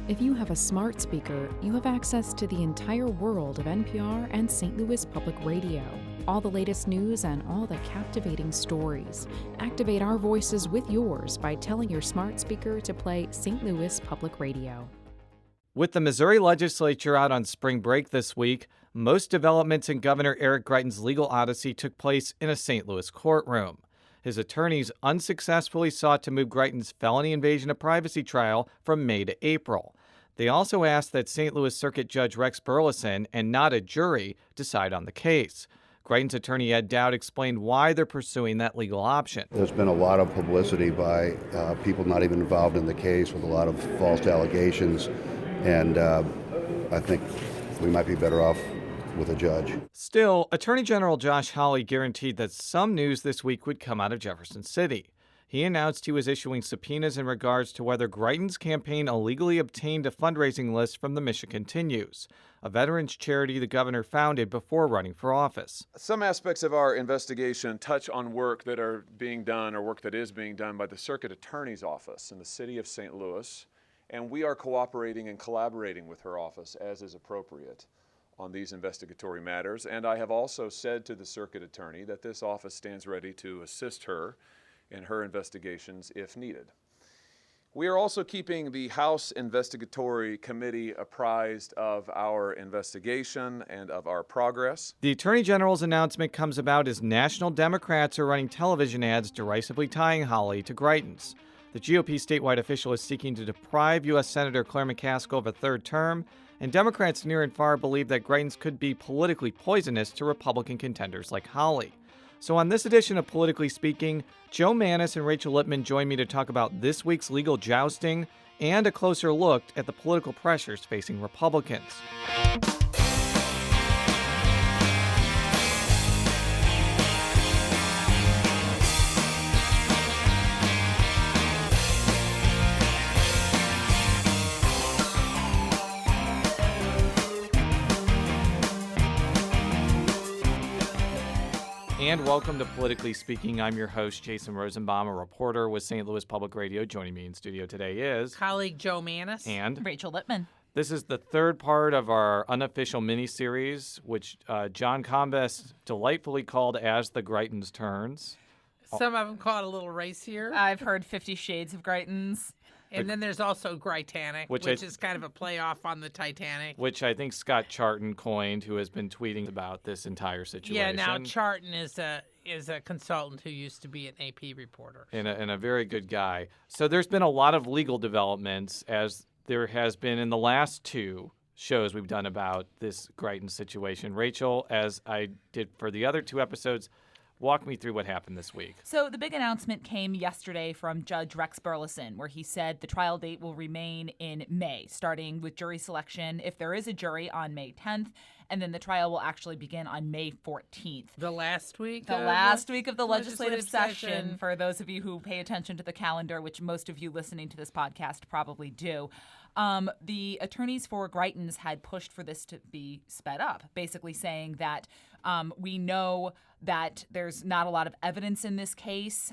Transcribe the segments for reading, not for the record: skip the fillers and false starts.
If you have a smart speaker, you have access to the entire world of NPR and St. Louis Public Radio. All the latest news and all the captivating stories. Activate our voices with yours by telling your smart speaker to play St. Louis Public Radio. With the Missouri legislature out on spring break this week, most developments in Governor Eric Greitens' legal odyssey took place in a St. Louis courtroom. His attorneys unsuccessfully sought to move Greitens' felony invasion of privacy trial from May to April. They also asked that St. Louis Circuit Judge Rex Burleson and not a jury decide on the case. Greitens' attorney Ed Dowd explained why they're pursuing that legal option. There's been a lot of publicity by people not even involved in the case with a lot of false allegations, and I think we might be better off with a judge. Still, Attorney General Josh Hawley guaranteed that some news this week would come out of Jefferson City. He announced he was issuing subpoenas in regards to whether Greitens' campaign illegally obtained a fundraising list from the Mission Continues, a veterans charity the governor founded before running for office. Some aspects of our investigation touch on work that are being done or work that is being done by the Circuit Attorney's Office in the city of St. Louis, and we are cooperating and collaborating with her office as is appropriate on these investigatory matters. And I have also said to the Circuit Attorney that this office stands ready to assist her in her investigations if needed. We are also keeping the House Investigatory Committee apprised of our investigation and of our progress. The Attorney General's announcement comes about as national Democrats are running television ads derisively tying Hawley to Greitens. The GOP statewide official is seeking to deprive U.S. Senator Claire McCaskill of a third term, and Democrats near and far believe that Greitens could be politically poisonous to Republican contenders like Hawley. So on this edition of Politically Speaking, Joe Mannies and Rachel Lippmann join me to talk about this week's legal jousting and a closer look at the political pressures facing Republicans. And welcome to Politically Speaking. I'm your host, Jason Rosenbaum, a reporter with St. Louis Public Radio. Joining me in studio today is colleague Joe Mannies and Rachel Lippmann. This is the third part of our unofficial mini-series, which John Combest delightfully called As the Greitens Turns. Some of them call it a little racier. I've heard 50 Shades of Greitens. And then there's also Greitanic, which is kind of a playoff on the Titanic. Which I think Scott Charton coined, who has been tweeting about this entire situation. Yeah, now Charton is a consultant who used to be an AP reporter. And a very good guy. So there's been a lot of legal developments, as there has been in the last two shows we've done about this Greitens situation. Rachel, as I did for the other two episodes, walk me through what happened this week. So the big announcement came yesterday from Judge Rex Burleson, where he said the trial date will remain in May, starting with jury selection, if there is a jury, on May 10th, and then the trial will actually begin on May 14th. The last week? The last week of the legislative session, for those of you who pay attention to the calendar, which most of you listening to this podcast probably do. The attorneys for Greitens had pushed for this to be sped up, basically saying that we know that there's not a lot of evidence in this case.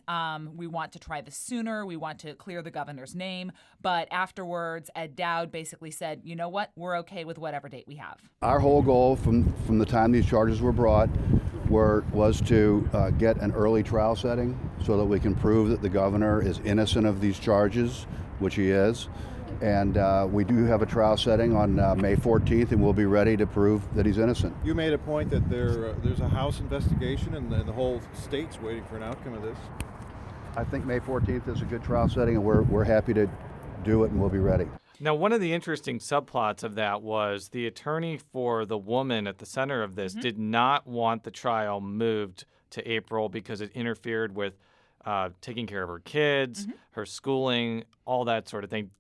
We want to try this sooner. We want to clear the governor's name. But afterwards, Ed Dowd basically said, you know what, we're okay with whatever date we have. Our whole goal from the time these charges were brought was to get an early trial setting so that we can prove that the governor is innocent of these charges, which he is. And we do have a trial setting on May 14th, and we'll be ready to prove that he's innocent. You made a point that there's a House investigation, and the whole state's waiting for an outcome of this. I think May 14th is a good trial setting, and we're happy to do it, and we'll be ready. Now, one of the interesting subplots of that was the attorney for the woman at the center of this did not want the trial moved to April because it interfered with taking care of her kids, her schooling, all that sort of thing.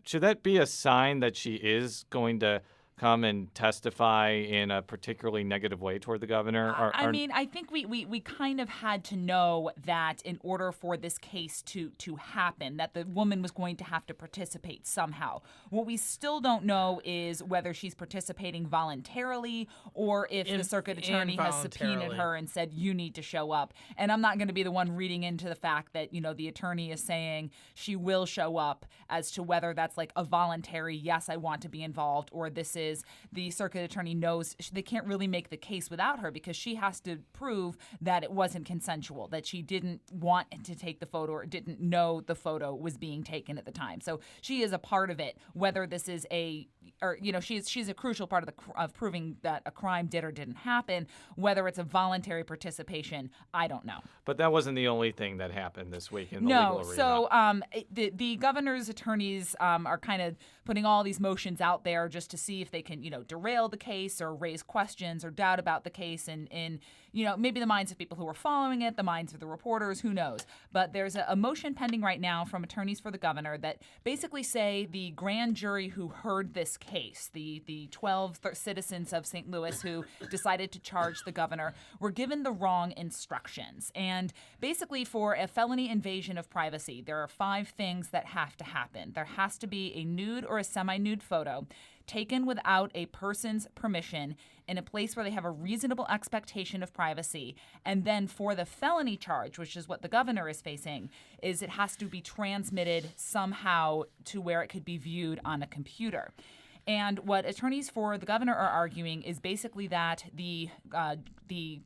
Should that be a sign that she is going to come and testify in a particularly negative way toward the governor? I mean, I think we kind of had to know that in order for this case to happen, that the woman was going to have to participate somehow. What we still don't know is whether she's participating voluntarily or if the circuit attorney has subpoenaed her and said, you need to show up. And I'm not going to be the one reading into the fact that, the attorney is saying she will show up as to whether that's like a voluntary, yes, I want to be involved, or this is the circuit attorney knows they can't really make the case without her because she has to prove that it wasn't consensual, that she didn't want to take the photo or didn't know the photo was being taken at the time. So she is a part of it, whether this is she's a crucial part of proving that a crime did or didn't happen. Whether it's a voluntary participation, I don't know. But that wasn't the only thing that happened this week in the legal arena. So the governor's attorneys are kind of putting all these motions out there just to see if they can, derail the case or raise questions or doubt about the case in maybe the minds of people who are following it, the minds of the reporters, who knows. But there's a motion pending right now from attorneys for the governor that basically say the grand jury who heard this case, the 12 citizens of St. Louis who decided to charge the governor, were given the wrong instructions. And basically for a felony invasion of privacy, there are 5 things that have to happen. There has to be a nude or a semi-nude photo taken without a person's permission in a place where they have a reasonable expectation of privacy. And then for the felony charge, which is what the governor is facing, is it has to be transmitted somehow to where it could be viewed on a computer. And what attorneys for the governor are arguing is basically that the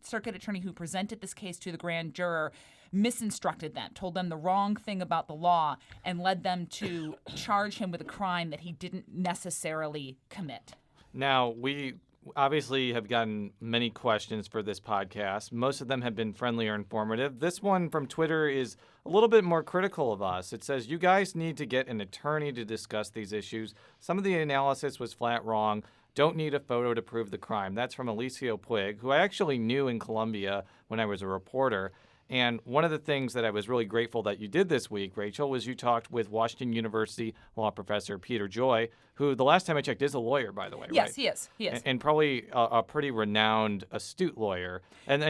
circuit attorney who presented this case to the grand juror misinstructed them, told them the wrong thing about the law, and led them to charge him with a crime that he didn't necessarily commit. Now, we obviously have gotten many questions for this podcast. Most of them have been friendly or informative. This one from Twitter is a little bit more critical of us. It says, you guys need to get an attorney to discuss these issues. Some of the analysis was flat wrong. Don't need a photo to prove the crime. That's from Alicio Puig, who I actually knew in Columbia when I was a reporter. And one of the things that I was really grateful that you did this week, Rachel, was you talked with Washington University law professor Peter Joy, who the last time I checked is a lawyer, by the way, yes, right? Yes, he is. And probably a pretty renowned, astute lawyer. And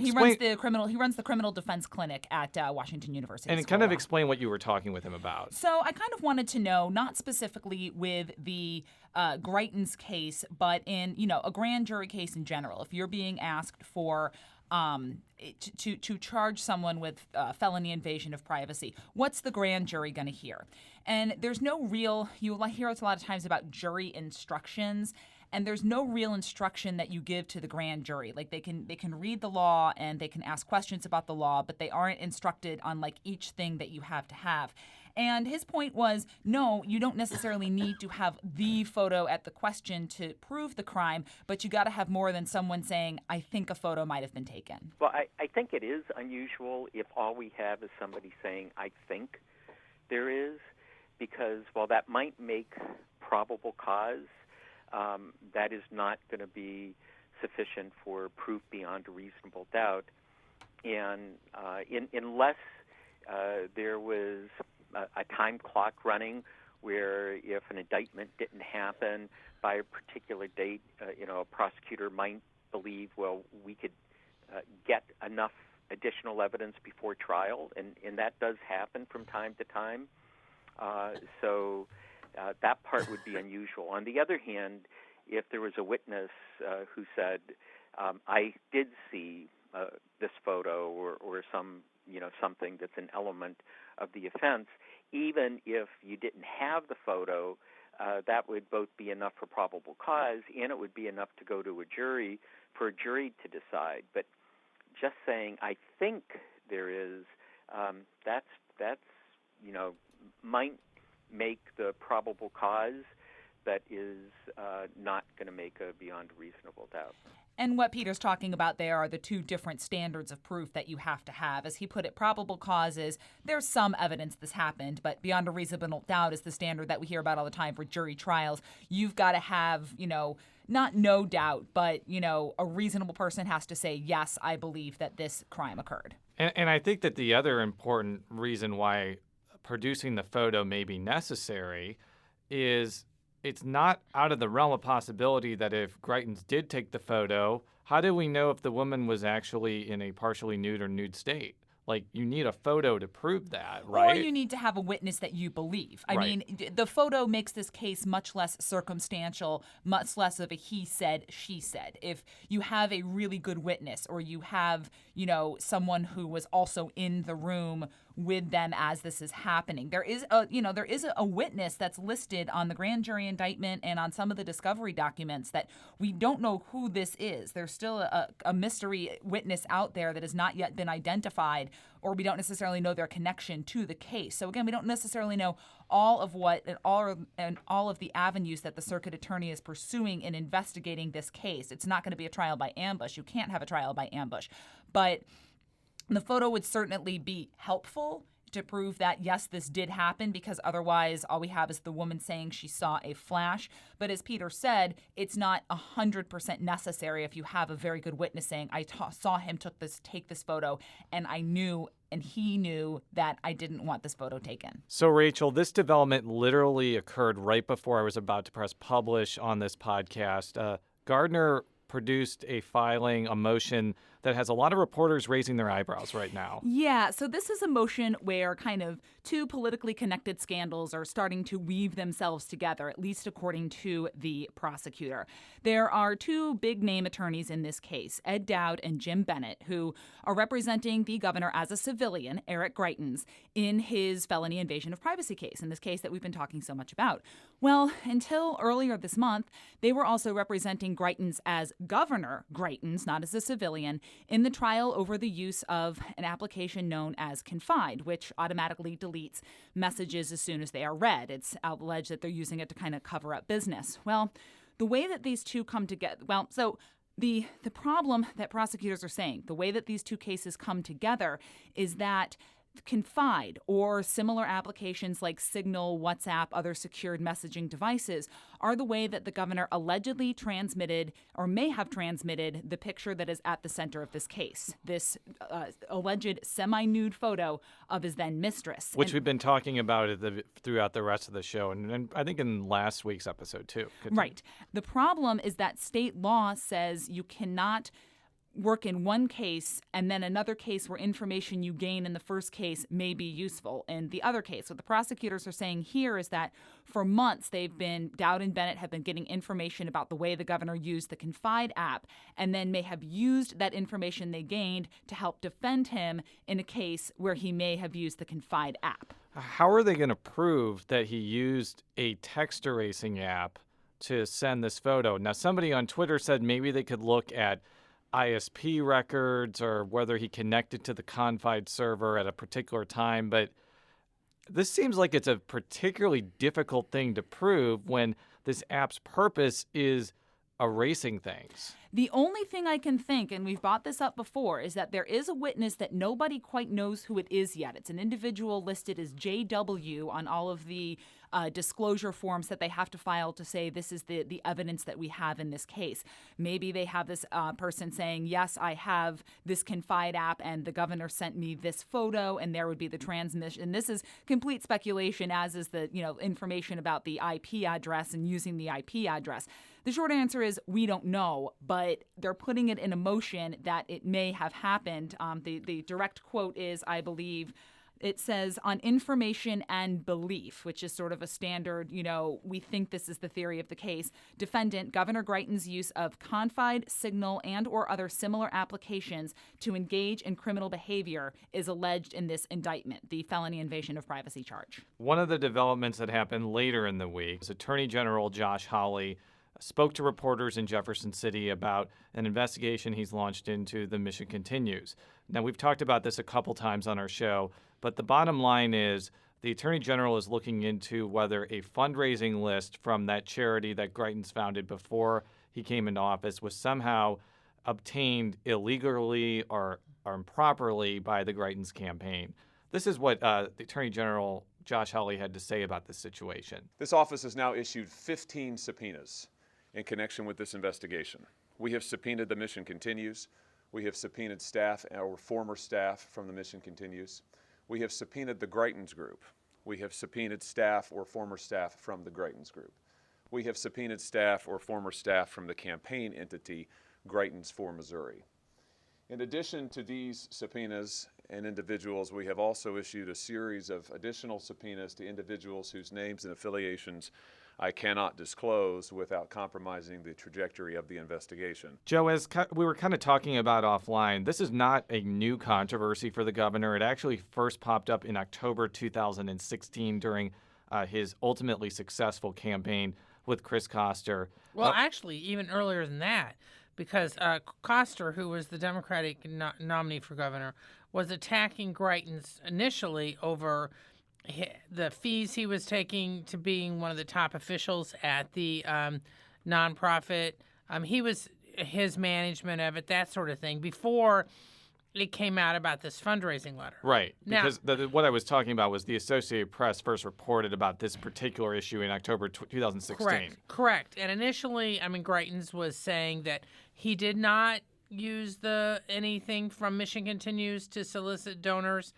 he runs the criminal defense clinic at Washington University. And kind of explain what you were talking with him about. So I kind of wanted to know, not specifically with the Greitens case, but in a grand jury case in general, if you're being asked for to charge someone with felony invasion of privacy, what's the grand jury going to hear? And there's no real, you'll hear us a lot of times about jury instructions, and there's no real instruction that you give to the grand jury. Like they can read the law and they can ask questions about the law, but they aren't instructed on like each thing that you have to have. And his point was, no, you don't necessarily need to have the photo at the question to prove the crime, but you got to have more than someone saying, I think a photo might have been taken. Well, I think it is unusual if all we have is somebody saying, I think there is, because while that might make probable cause, that is not going to be sufficient for proof beyond a reasonable doubt. And unless there was a time clock running where if an indictment didn't happen by a particular date, a prosecutor might believe, well, we could get enough additional evidence before trial, and that does happen from time to time. So that part would be unusual. On the other hand, if there was a witness who said, I did see this photo or some something that's an element of the offense, even if you didn't have the photo, that would both be enough for probable cause, and it would be enough to go to a jury for a jury to decide. But just saying, I think there is, that's might make the probable cause, but is not going to make a beyond reasonable doubt. And what Peter's talking about there are the 2 different standards of proof that you have to have. As he put it, probable cause is there's some evidence this happened, but beyond a reasonable doubt is the standard that we hear about all the time for jury trials. You've got to have, not no doubt, but, a reasonable person has to say, yes, I believe that this crime occurred. And I think that the other important reason why producing the photo may be necessary is it's not out of the realm of possibility that if Greitens did take the photo, how do we know if the woman was actually in a partially nude or nude state? Like, you need a photo to prove that, right? Or you need to have a witness that you believe. I Right. mean, the photo makes this case much less circumstantial, much less of a he said, she said. If you have a really good witness, or you have, someone who was also in the room with them as this is happening. There is a witness that's listed on the grand jury indictment and on some of the discovery documents that we don't know who this is. There's still a mystery witness out there that has not yet been identified, or we don't necessarily know their connection to the case. So again, we don't necessarily know all of all of the avenues that the circuit attorney is pursuing in investigating this case. It's not going to be a trial by ambush. You can't have a trial by ambush. But the photo would certainly be helpful to prove that, yes, this did happen, because otherwise all we have is the woman saying she saw a flash. But as Peter said, it's not 100% necessary if you have a very good witness saying, I saw him take this photo, and I knew and he knew that I didn't want this photo taken. So, Rachel, this development literally occurred right before I was about to press publish on this podcast. Gardner produced a motion that has a lot of reporters raising their eyebrows right now. Yeah, so this is a motion where kind of two politically connected scandals are starting to weave themselves together, at least according to the prosecutor. There are two big-name attorneys in this case, Ed Dowd and Jim Bennett, who are representing the governor as a civilian, Eric Greitens, in his felony invasion of privacy case, in this case that we've been talking so much about. Well, until earlier this month, they were also representing Greitens as Governor Greitens, not as a civilian, in the trial over the use of an application known as Confide, which automatically deletes messages as soon as they are read. It's alleged that they're using it to kind of cover up business. Well, the way that these two come together, the problem that prosecutors are saying, the way that these two cases come together is that Confide or similar applications like Signal, WhatsApp, other secured messaging devices are the way that the governor allegedly transmitted or may have transmitted the picture that is at the center of this case, this alleged semi-nude photo of his then mistress. Which we've been talking about throughout the rest of the show, and I think in last week's episode too. Right. The problem is that state law says you cannot work in one case and then another case where information you gain in the first case may be useful in the other case. What the prosecutors are saying here is that for months Dowd and Bennett have been getting information about the way the governor used the Confide app, and then may have used that information they gained to help defend him in a case where he may have used the Confide app. How are they going to prove that he used a text erasing app to send this photo? Now, somebody on Twitter said maybe they could look at ISP records or whether he connected to the Confide server at a particular time, but this seems like it's a particularly difficult thing to prove when this app's purpose is erasing things. The only thing I can think, and we've brought this up before, is that there is a witness that nobody quite knows who it is yet. It's an individual listed as JW on all of the disclosure forms that they have to file to say this is the evidence that we have in this case. Maybe they have this person saying, yes, I have this Confide app and the governor sent me this photo, and there would be the transmission. This is complete speculation, as is the information about the IP address and using the IP address. The short answer is we don't know, but they're putting it in a motion that it may have happened. The direct quote is, I believe, it says, on information and belief, which is sort of a standard, we think this is the theory of the case. Defendant, Governor Greitens' use of Confide, Signal, and or other similar applications to engage in criminal behavior is alleged in this indictment, the felony invasion of privacy charge. One of the developments that happened later in the week is Attorney General Josh Hawley spoke to reporters in Jefferson City about an investigation he's launched into the Mission Continues. Now, we've talked about this a couple times on our show, but the bottom line is the Attorney General is looking into whether a fundraising list from that charity that Greitens founded before he came into office was somehow obtained illegally or improperly by the Greitens campaign. This is what the Attorney General Josh Hawley had to say about this situation. This office has now issued 15 subpoenas in connection with this investigation. We have subpoenaed the Mission Continues. We have subpoenaed staff or former staff from the Mission Continues. We have subpoenaed the Greitens Group. We have subpoenaed staff or former staff from the Greitens Group. we have subpoenaed staff or former staff from the campaign entity, Greitens for Missouri. In addition to these subpoenas and individuals, we have also issued a series of additional subpoenas to individuals whose names and affiliations I cannot disclose without compromising the trajectory of the investigation. Joe, as we were kind of talking about offline, this is not a new controversy for the governor. It actually first popped up in October 2016 during his ultimately successful campaign with Chris Koster. Well, actually, even earlier than that, because Koster, who was the Democratic nominee for governor, was attacking Greitens initially over the fees he was taking to being one of the top officials at the nonprofit. His management of it, that sort of thing, before it came out about this fundraising letter. Right, because what I was talking about was the Associated Press first reported about this particular issue in October 2016. Correct. And initially, Greitens was saying that he did not use anything from Mission Continues to solicit donors.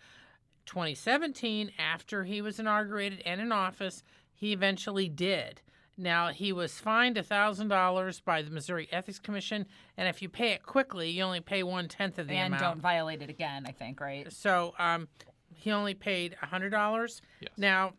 2017, after he was inaugurated and in office, he eventually did. Now, he was fined $1,000 by the Missouri Ethics Commission, and if you pay it quickly, you only pay 1/10 of the amount. And don't violate it again, I think, right? So he only paid $100. Yes. Now,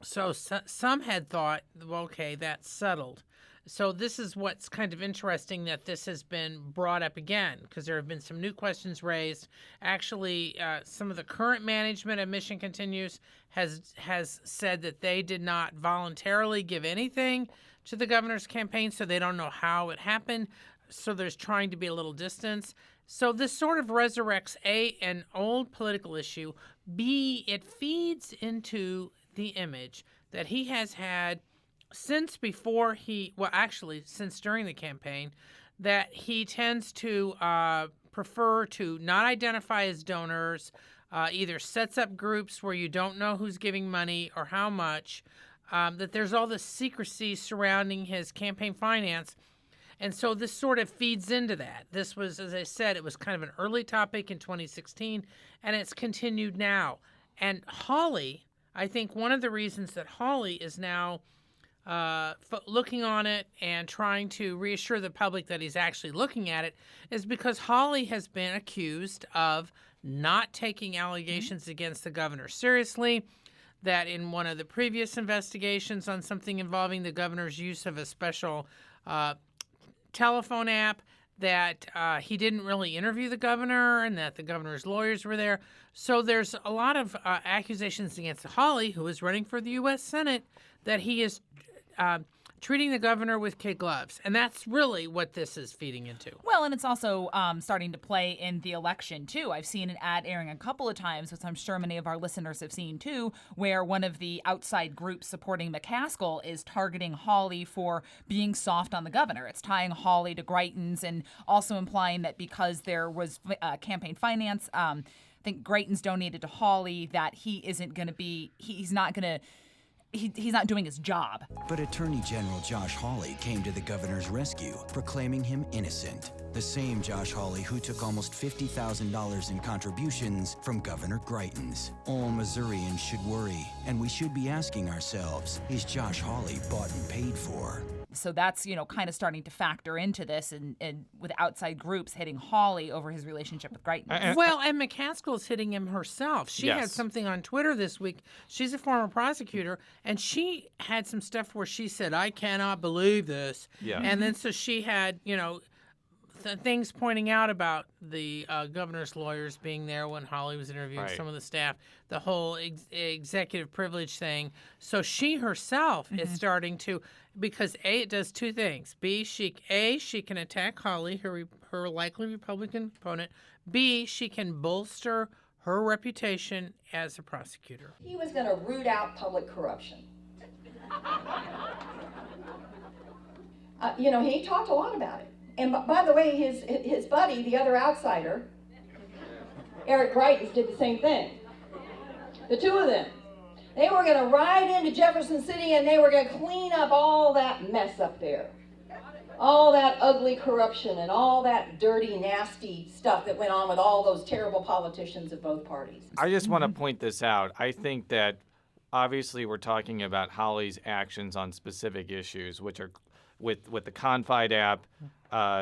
so some had thought, well, okay, that's settled. So this is what's kind of interesting, that this has been brought up again, because there have been some new questions raised. Actually, some of the current management of Mission Continues has said that they did not voluntarily give anything to the governor's campaign, so they don't know how it happened. So there's trying to be a little distance. So this sort of resurrects an old political issue. B, it feeds into the image that he has had since during the campaign, that he tends to prefer to not identify his donors, either sets up groups where you don't know who's giving money or how much, that there's all this secrecy surrounding his campaign finance. And so this sort of feeds into that. This was, as I said, it was kind of an early topic in 2016, and it's continued now. And Hawley, I think one of the reasons that Hawley is now looking on it and trying to reassure the public that he's actually looking at it is because Hawley has been accused of not taking allegations against the governor seriously, that in one of the previous investigations on something involving the governor's use of a special telephone app, that he didn't really interview the governor and that the governor's lawyers were there. So there's a lot of accusations against Hawley, who is running for the U.S. Senate, that he is treating the governor with kid gloves. And that's really what this is feeding into. Well, and it's also starting to play in the election, too. I've seen an ad airing a couple of times, which I'm sure many of our listeners have seen, too, where one of the outside groups supporting McCaskill is targeting Hawley for being soft on the governor. It's tying Hawley to Greitens and also implying that because there was campaign finance, I think Greitens donated to Hawley, that he's not doing his job. But Attorney General Josh Hawley came to the governor's rescue, proclaiming him innocent. The same Josh Hawley who took almost $50,000 in contributions from Governor Greitens. All Missourians should worry, and we should be asking ourselves, is Josh Hawley bought and paid for? So that's, kind of starting to factor into this, and with outside groups hitting Hawley over his relationship with Greitens. Well, and McCaskill's hitting him herself. She had something on Twitter this week. She's a former prosecutor, and she had some stuff where she said, I cannot believe this. Yeah. And then so she had, things pointing out about the governor's lawyers being there when Hawley was interviewing some of the staff, the whole executive privilege thing. So she herself is starting to, because A, it does two things. B, she can attack Hawley, her likely Republican opponent. B, she can bolster her reputation as a prosecutor. He was going to root out public corruption. He talked a lot about it. And by the way, his buddy, the other outsider, Eric Greitens, did the same thing. The two of them. They were going to ride into Jefferson City and they were going to clean up all that mess up there. All that ugly corruption and all that dirty, nasty stuff that went on with all those terrible politicians of both parties. I just want to point this out. I think that obviously we're talking about Hawley's actions on specific issues, which are with the Confide app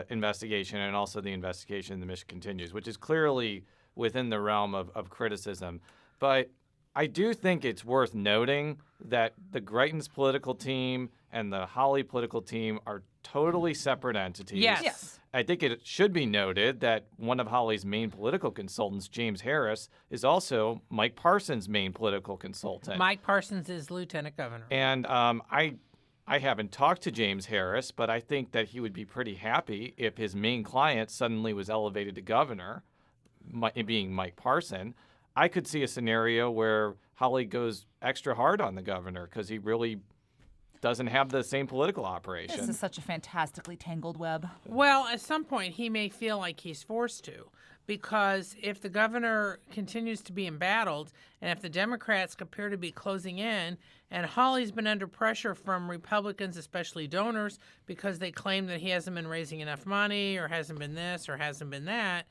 investigation and also the investigation the mission continues, which is clearly within the realm of criticism. But I do think it's worth noting that the Greitens political team and the Hawley political team are totally separate entities. Yes. I think it should be noted that one of Hawley's main political consultants, James Harris, is also Mike Parsons' main political consultant. Mike Parsons is lieutenant governor. And I haven't talked to James Harris, but I think that he would be pretty happy if his main client suddenly was elevated to governor, being Mike Parson. I could see a scenario where Hawley goes extra hard on the governor because he really doesn't have the same political operation. This is such a fantastically tangled web. Well, at some point, he may feel like he's forced to, because if the governor continues to be embattled, and if the Democrats appear to be closing in, and Hawley's been under pressure from Republicans, especially donors, because they claim that he hasn't been raising enough money, or hasn't been this, or hasn't been that,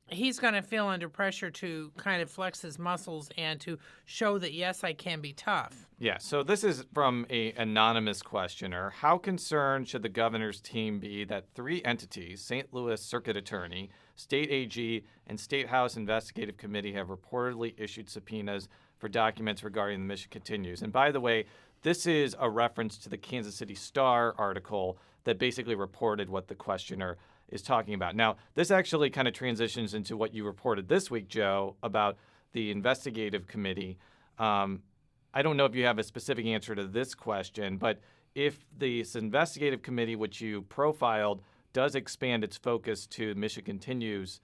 he's going to feel under pressure to kind of flex his muscles and to show that, yes, I can be tough. Yeah, so this is from an anonymous questioner. How concerned should the governor's team be that 3 entities, St. Louis Circuit Attorney, State AG, and State House Investigative Committee, have reportedly issued subpoenas for documents regarding the mission continues? And by the way, this is a reference to the Kansas City Star article that basically reported what the questioner is talking about. Now, this actually kind of transitions into what you reported this week, Joe, about the investigative committee. I don't know if you have a specific answer to this question, but if this investigative committee, which you profiled, does expand its focus to mission continues,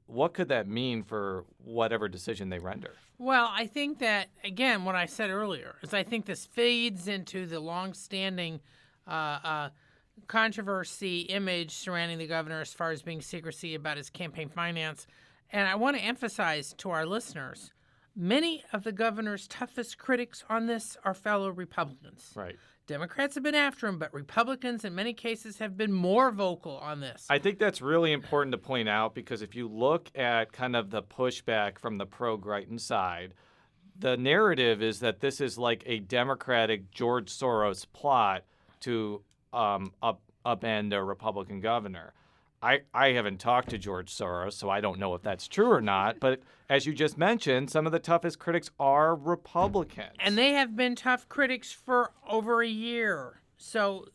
what could that mean for whatever decision they render? Well, I think that, again, what I said earlier is I think this feeds into the longstanding controversy image surrounding the governor as far as being secrecy about his campaign finance. And I want to emphasize to our listeners, many of the governor's toughest critics on this are fellow Republicans. Right. Democrats have been after him, but Republicans in many cases have been more vocal on this. I think that's really important to point out because if you look at kind of the pushback from the pro-Greitens side, the narrative is that this is like a Democratic George Soros plot to upend a Republican governor. I haven't talked to George Soros, so I don't know if that's true or not. But as you just mentioned, some of the toughest critics are Republicans. And they have been tough critics for over a year. So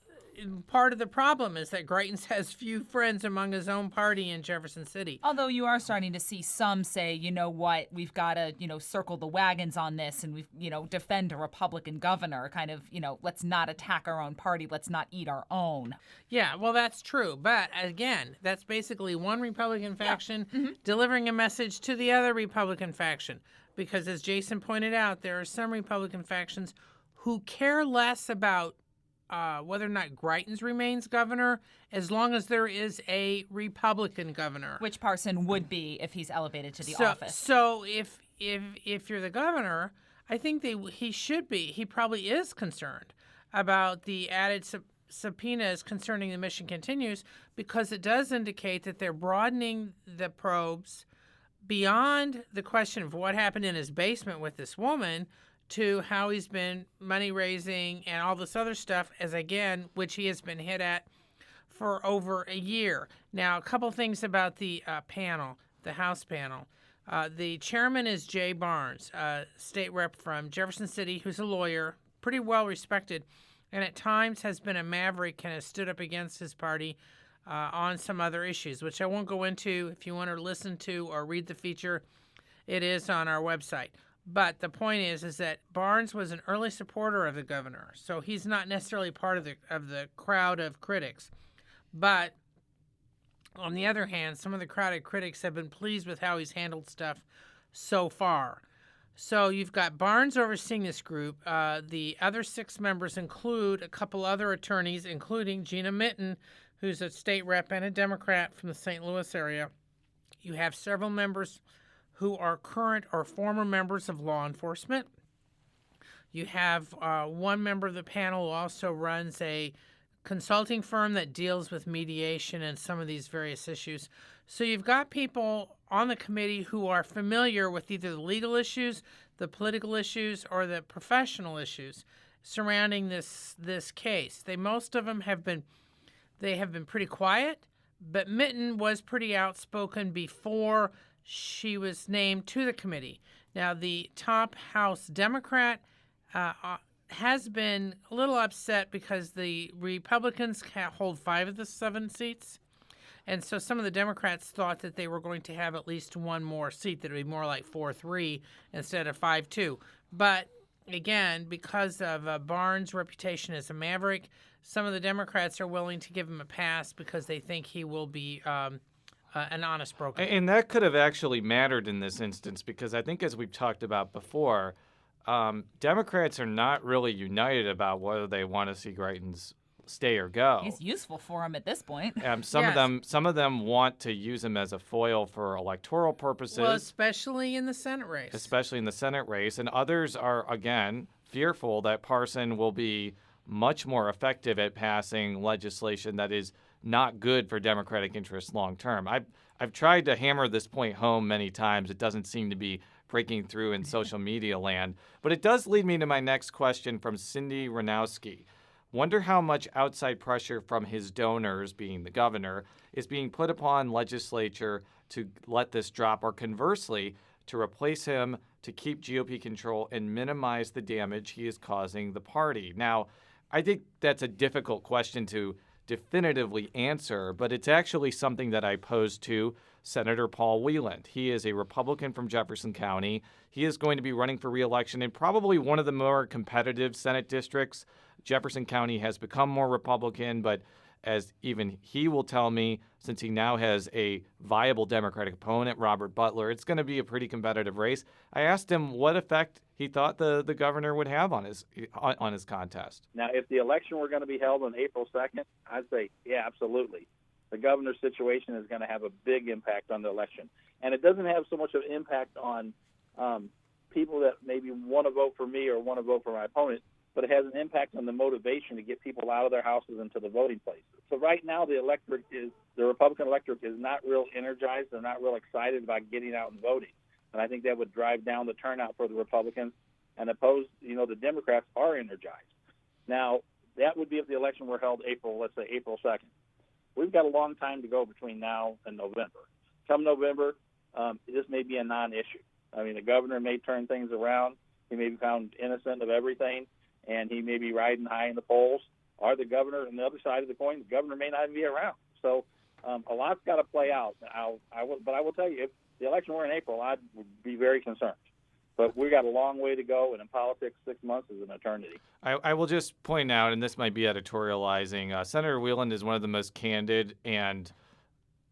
part of the problem is that Greitens has few friends among his own party in Jefferson City. Although you are starting to see some say, you know what, we've got to, circle the wagons on this and we've, defend a Republican governor, kind of, let's not attack our own party, let's not eat our own. Yeah, well, that's true. But again, that's basically one Republican faction delivering a message to the other Republican faction. Because as Jason pointed out, there are some Republican factions who care less about whether or not Greitens remains governor, as long as there is a Republican governor. Which Parson would be if he's elevated to the office. So if you're the governor, I think he should be. He probably is concerned about the added subpoenas concerning the mission continues, because it does indicate that they're broadening the probes beyond the question of what happened in his basement with this woman to how he's been money raising and all this other stuff, which he has been hit at for over a year. Now, a couple things about the panel, the House panel. The chairman is Jay Barnes, a state rep from Jefferson City, who's a lawyer, pretty well respected, and at times has been a maverick and has stood up against his party on some other issues, which I won't go into. If you want to listen to or read the feature, it is on our website. But the point is that Barnes was an early supporter of the governor, so he's not necessarily part of the crowd of critics. But on the other hand, some of the crowded critics have been pleased with how he's handled stuff so far. So you've got Barnes overseeing this group. The other 6 members include a couple other attorneys, including Gina Mitten, who's a state rep and a Democrat from the St. Louis area. You have several members who are current or former members of law enforcement. You have one member of the panel who also runs a consulting firm that deals with mediation and some of these various issues. So you've got people on the committee who are familiar with either the legal issues, the political issues or the professional issues surrounding this case. Most of them have been pretty quiet, but Mitten was pretty outspoken before she was named to the committee. Now, the top House Democrat has been a little upset because the Republicans hold 5 of the 7 seats. And so some of the Democrats thought that they were going to have at least one more seat, that it would be more like 4-3 instead of 5-2. But again, because of Barnes' reputation as a maverick, some of the Democrats are willing to give him a pass because they think he will be an honest broker. And that could have actually mattered in this instance because I think, as we've talked about before, Democrats are not really united about whether they want to see Greitens stay or go. He's useful for him at this point. Some of them want to use him as a foil for electoral purposes. Well, especially in the Senate race. And others are, again, fearful that Parson will be much more effective at passing legislation that is not good for Democratic interests long term. I've tried to hammer this point home many times. It doesn't seem to be breaking through in social media land. But it does lead me to my next question from Cindy Ranowski. Wonder how much outside pressure from his donors, being the governor, is being put upon legislature to let this drop, or conversely, to replace him to keep GOP control and minimize the damage he is causing the party. Now, I think that's a difficult question to definitively answer, but it's actually something that I posed to Senator Paul Wieland. He is a Republican from Jefferson County. He is going to be running for re-election in probably one of the more competitive Senate districts. Jefferson County has become more Republican, but as even he will tell me, since he now has a viable Democratic opponent, Robert Butler, it's going to be a pretty competitive race. I asked him what effect he thought the governor would have on his contest. Now, if the election were going to be held on April 2nd, I'd say, yeah, absolutely. The governor's situation is going to have a big impact on the election. And it doesn't have so much of an impact on people that maybe want to vote for me or want to vote for my opponent, but it has an impact on the motivation to get people out of their houses and to the voting places. So right now, the Republican electorate is not real energized. They're not real excited about getting out and voting. And I think that would drive down the turnout for the Republicans. And the Democrats are energized. Now, that would be if the election were held April 2nd. We've got a long time to go between now and November. Come November, this may be a non-issue. I mean, the governor may turn things around. He may be found innocent of everything, and he may be riding high in the polls. Or the governor, on the other side of the coin, the governor may not even be around. So a lot's got to play out. But I will tell you, if the election were in April, I would be very concerned. But we got a long way to go, and in politics, 6 months is an eternity. I will just point out, and this might be editorializing, Senator Wieland is one of the most candid and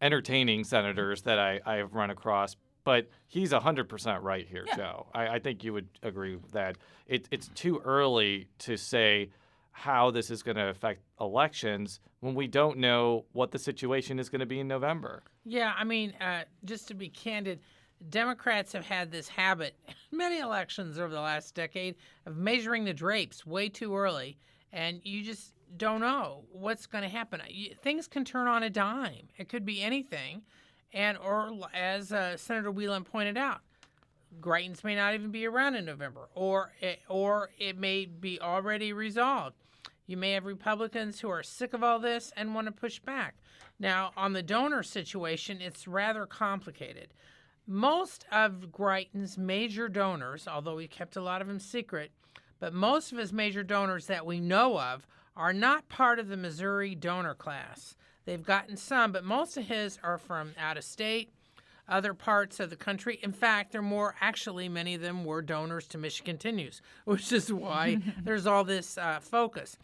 entertaining senators that I have run across. But he's 100% right here, yeah. Joe. I think you would agree with that. It's too early to say how this is going to affect elections when we don't know what the situation is going to be in November. Yeah, I mean, just to be candid, Democrats have had this habit, many elections over the last decade, of measuring the drapes way too early, and you just don't know what's going to happen. Things can turn on a dime. It could be anything, or as Senator Wieland pointed out, Greitens may not even be around in November, or it may be already resolved. You may have Republicans who are sick of all this and want to push back. Now, on the donor situation, it's rather complicated. Most of Greitens' major donors, although he kept a lot of them secret, but most of his major donors that we know of are not part of the Missouri donor class. They've gotten some, but most of his are from out of state, other parts of the country. In fact, many of them were donors to Michigan Continues, which is why there's all this focus.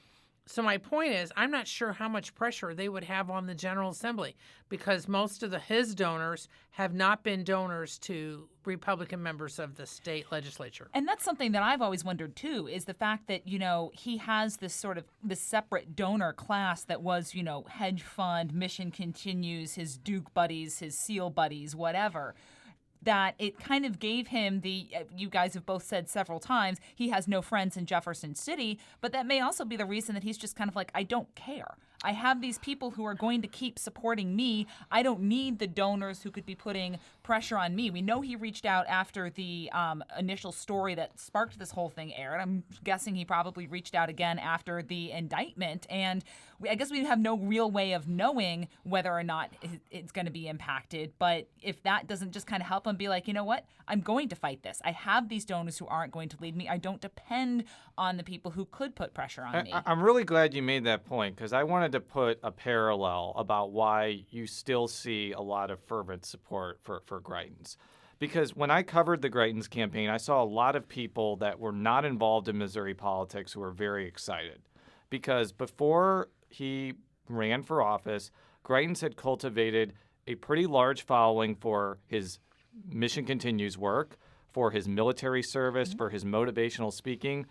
So my point is, I'm not sure how much pressure they would have on the General Assembly, because most of his donors have not been donors to Republican members of the state legislature. And that's something that I've always wondered, too, is the fact that, he has this separate donor class that was, hedge fund, Mission Continues, his Duke buddies, his SEAL buddies, whatever. That it kind of gave him you guys have both said several times, he has no friends in Jefferson City, but that may also be the reason that he's just kind of like, I don't care. I have these people who are going to keep supporting me. I don't need the donors who could be putting pressure on me. We know he reached out after the initial story that sparked this whole thing aired. I'm guessing he probably reached out again after the indictment. And I guess we have no real way of knowing whether or not it's going to be impacted. But if that doesn't just kind of help him be like, you know what, I'm going to fight this. I have these donors who aren't going to lead me. I don't depend on the people who could put pressure on me. I'm really glad you made that point, because I wanted to put a parallel about why you still see a lot of fervent support for Greitens. Because when I covered the Greitens campaign, I saw a lot of people that were not involved in Missouri politics who were very excited. Because before he ran for office, Greitens had cultivated a pretty large following for his Mission Continues work, for his military service, for his motivational speaking.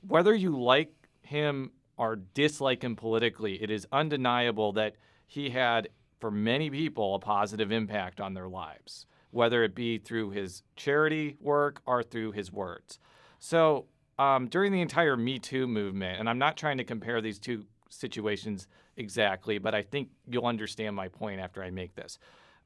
Whether you like him or dislike him politically, it is undeniable that he had, for many people, a positive impact on their lives, whether it be through his charity work or through his words. So during the entire Me Too movement, and I'm not trying to compare these two situations exactly, but I think you'll understand my point after I make this.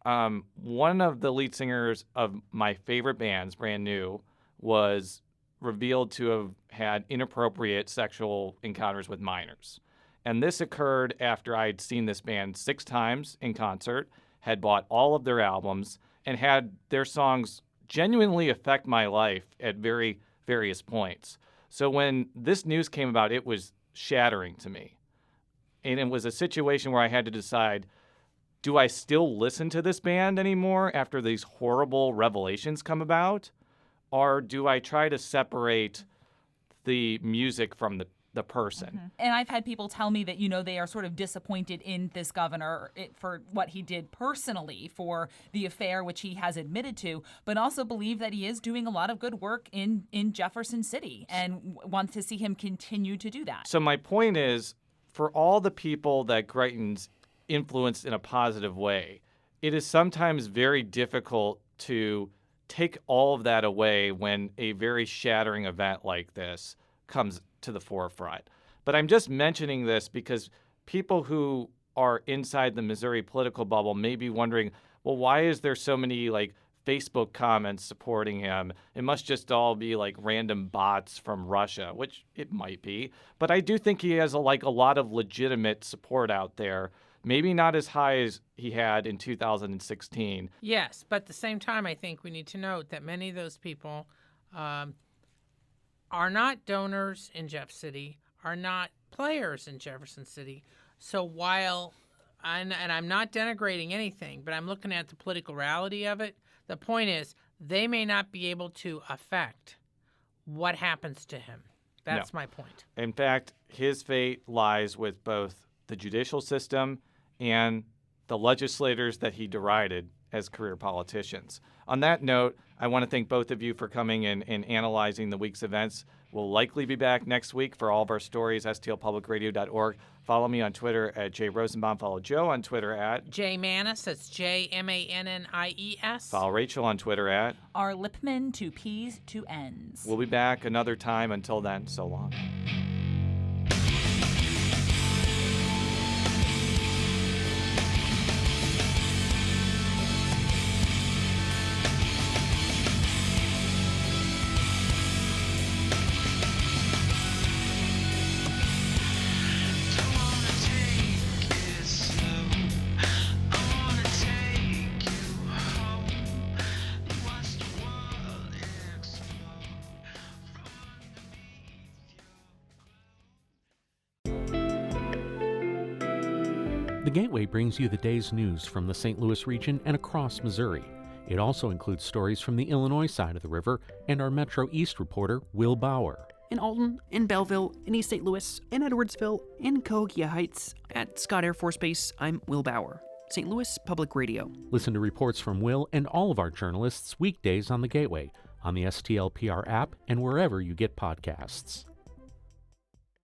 One of the lead singers of my favorite bands, brand new, was revealed to have had inappropriate sexual encounters with minors. And this occurred after I'd seen this band 6 times in concert, had bought all of their albums, and had their songs genuinely affect my life at various points. So when this news came about, it was shattering to me. And it was a situation where I had to decide, do I still listen to this band anymore after these horrible revelations come about? Or do I try to separate the music from the person? Mm-hmm. And I've had people tell me that, they are sort of disappointed in this governor for what he did personally for the affair, which he has admitted to, but also believe that he is doing a lot of good work in Jefferson City and want to see him continue to do that. So my point is, for all the people that Greitens influenced in a positive way, it is sometimes very difficult to take all of that away when a very shattering event like this comes to the forefront. But I'm just mentioning this because people who are inside the Missouri political bubble may be wondering, well, why is there so many Facebook comments supporting him? It must just all be random bots from Russia, which it might be. But I do think he has a lot of legitimate support out there. Maybe not as high as he had in 2016. Yes, but at the same time, I think we need to note that many of those people are not donors in Jeff City, are not players in Jefferson City. So while, and I'm not denigrating anything, but I'm looking at the political reality of it, the point is they may not be able to affect what happens to him. That's my point. In fact, his fate lies with both the judicial system and the legislators that he derided as career politicians. On that note, I want to thank both of you for coming in and analyzing the week's events. We'll likely be back next week for all of our stories, stlpublicradio.org. Follow me on Twitter at @JRosenbaum. Follow Joe on Twitter at JMannies. That's JMannies. Follow Rachel on Twitter at R. Lippmann, 2 P's, 2 N's. We'll be back another time. Until then, so long. The Gateway brings you the day's news from the St. Louis region and across Missouri. It also includes stories from the Illinois side of the river and our Metro East reporter, Will Bauer. In Alton, in Belleville, in East St. Louis, in Edwardsville, in Cahokia Heights, at Scott Air Force Base, I'm Will Bauer. St. Louis Public Radio. Listen to reports from Will and all of our journalists weekdays on The Gateway, on the STLPR app, and wherever you get podcasts.